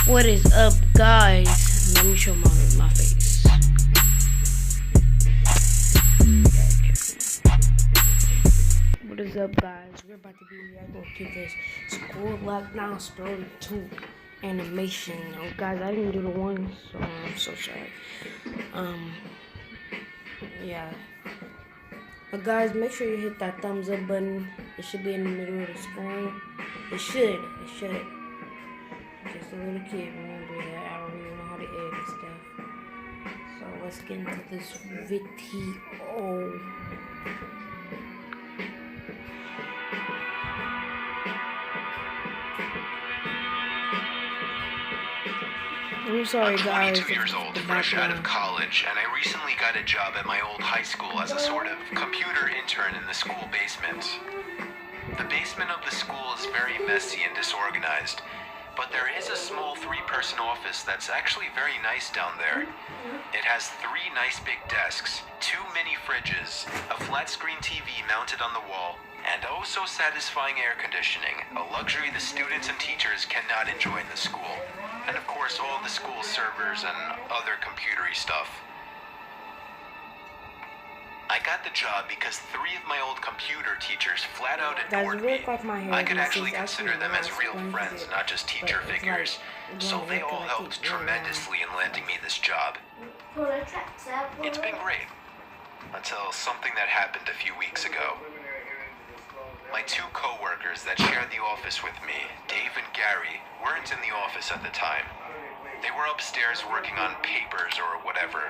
What is up, guys? Let me show my face. What is up, guys? We're about to be reacting to this School Lockdown Story 2 animation. Guys, I didn't do the one, so I'm so sorry. Yeah. But guys, make sure you hit that thumbs up button. It should be in the middle of the screen. It should. Just a little kid, remember that. I don't even know how to edit and stuff. So let's get into this video. I'm sorry, guys. I'm 22 years old, fresh out of college, and I recently got a job at my old high school as a sort of computer intern in the school basement. The basement of the school is very messy and disorganized, but there is a small 3-person office that's actually very nice down there. It has 3 nice big desks, 2 mini fridges, a flat screen TV mounted on the wall, and oh so satisfying air conditioning, a luxury the students and teachers cannot enjoy in the school. And of course all the school servers and other computery stuff. I got the job because 3 of my old computer teachers flat out adored me. I could actually consider them as real friends, not just teacher figures. So they all helped tremendously in landing me this job. It's been great. Until something that happened a few weeks ago. My 2 co-workers that shared the office with me, Dave and Gary, weren't in the office at the time. They were upstairs working on papers or whatever.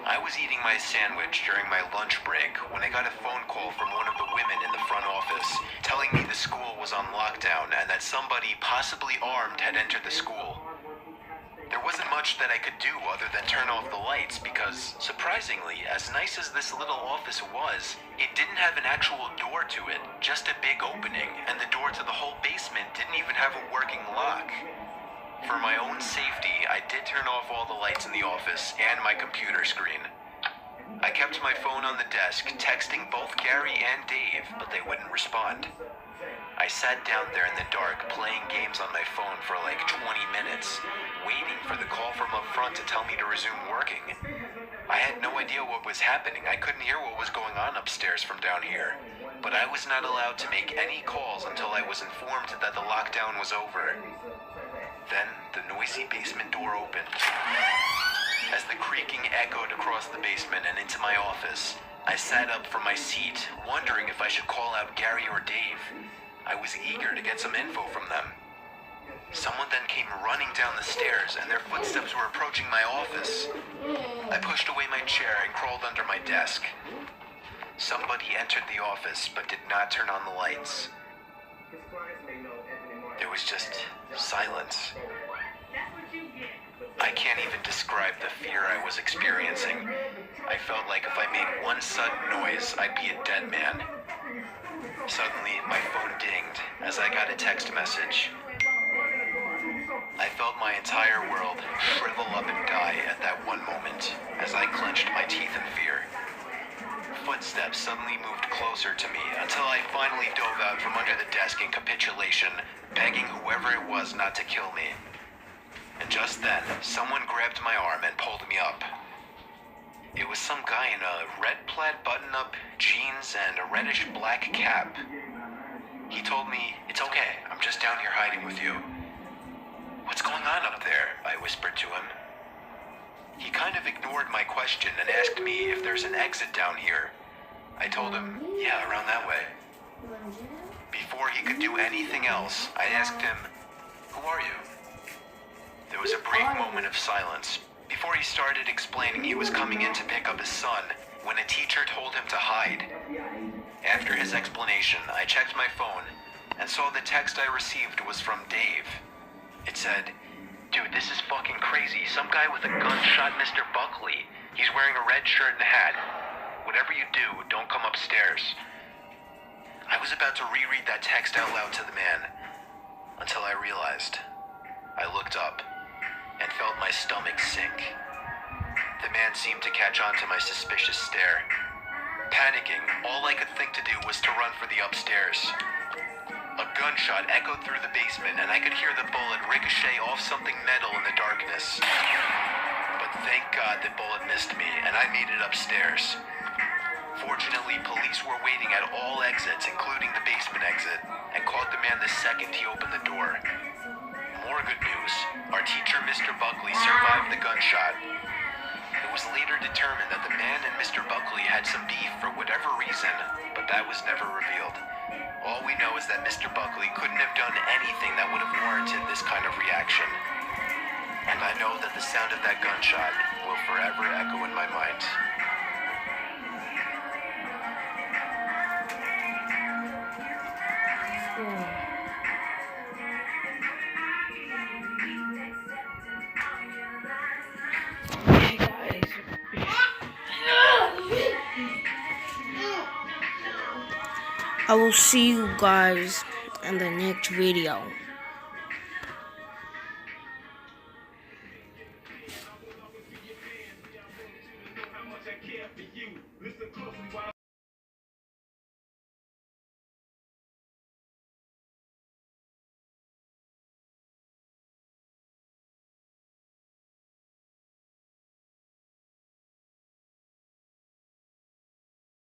I was eating my sandwich during my lunch break when I got a phone call from one of the women in the front office telling me the school was on lockdown and that somebody, possibly armed, had entered the school. There wasn't much that I could do other than turn off the lights because, surprisingly, as nice as this little office was, it didn't have an actual door to it, just a big opening, and the door to the whole basement didn't even have a working lock. For my own safety, I did turn off all the lights in the office and my computer screen. I kept my phone on the desk, texting both Gary and Dave, but they wouldn't respond. I sat down there in the dark, playing games on my phone for like 20 minutes, waiting for the call from up front to tell me to resume working. I had no idea what was happening. I couldn't hear what was going on upstairs from down here. But I was not allowed to make any calls until I was informed that the lockdown was over. Then, the noisy basement door opened. As the creaking echoed across the basement and into my office, I sat up from my seat, wondering if I should call out Gary or Dave. I was eager to get some info from them. Someone then came running down the stairs, and their footsteps were approaching my office. I pushed away my chair and crawled under my desk. Somebody entered the office, but did not turn on the lights. There was just silence. I can't even describe the fear I was experiencing. I felt like if I made one sudden noise, I'd be a dead man. Suddenly, my phone dinged as I got a text message. I felt my entire world shrivel up and die at that one moment as I clenched my teeth in fear. Footsteps suddenly moved closer to me until I finally dove out from under the desk in capitulation, begging whoever it was not to kill me. And just then, someone grabbed my arm and pulled me up. It was some guy in a red plaid button-up, jeans, and a reddish-black cap. He told me, "It's okay, I'm just down here hiding with you." "What's going on up there?" I whispered to him. He kind of ignored my question and asked me if there's an exit down here. I told him, "Yeah, around that way." Before he could do anything else, I asked him, "Who are you?" There was a brief moment of silence before he started explaining he was coming in to pick up his son when a teacher told him to hide. After his explanation, I checked my phone and saw the text I received was from Dave. It said, "Dude, this is fucking crazy. Some guy with a gun shot Mr. Buckley. He's wearing a red shirt and a hat. Whatever you do, don't come upstairs." I was about to reread that text out loud to the man until I realized. I looked up and felt my stomach sink. The man seemed to catch on to my suspicious stare. Panicking, all I could think to do was to run for the upstairs. A gunshot echoed through the basement, and I could hear the bullet ricochet off something metal in the darkness. But thank God the bullet missed me, and I made it upstairs. Fortunately, police were waiting at all exits, including the basement exit, and caught the man the second he opened the door. More good news. Our teacher, Mr. Buckley, survived the gunshot. It was later determined that the man and Mr. Buckley had some beef for whatever reason, but that was never revealed. All we know is that Mr. Buckley couldn't have done anything that would have warranted this kind of reaction. And I know that the sound of that gunshot will forever echo in my mind. I will see you guys in the next video.